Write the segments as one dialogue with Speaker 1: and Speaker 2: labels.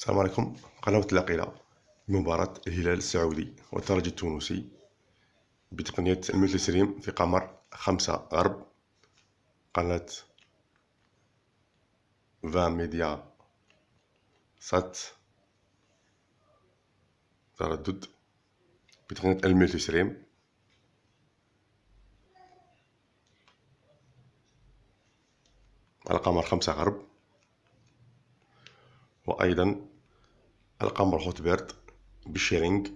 Speaker 1: السلام عليكم. قناة العقيلة بمباراة الهلال السعودي والترجي التونسي بتقنية الملتي في قمر 5 غرب، قناة 20 ميديا سات تردد بتقنية الملتي على قمر 5 غرب، وأيضا القمر هوتبيرد بالشيرينغ،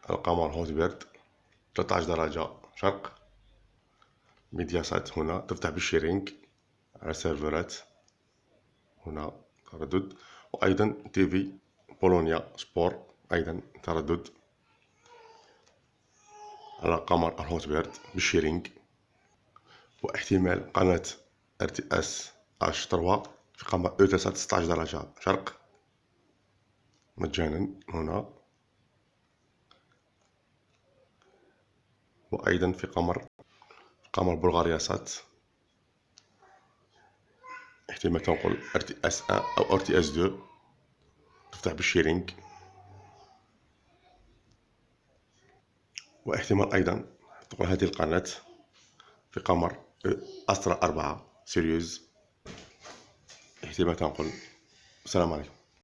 Speaker 1: القمر هوتبيرد 13 درجة شرق. ميديا سات هنا تفتح بالشيرينغ على سيرفرات هنا تردد، وأيضا تيفي بولونيا سبور أيضا تردد على قمر الهوتبيرد بالشيرينغ، واحتمال قناة RTS H3 في قمر EUTELSAT 16 درجة شرق مجانا هنا، وأيضا في قمر بلغاريا سات احتمال تنقل RTS1 أو RTS2 تفتح بالشيرينغ، واحتمال أيضا تنقل هذه القناة في قمر أسترا 4 سيريوز احتمال تنقل. السلام عليكم.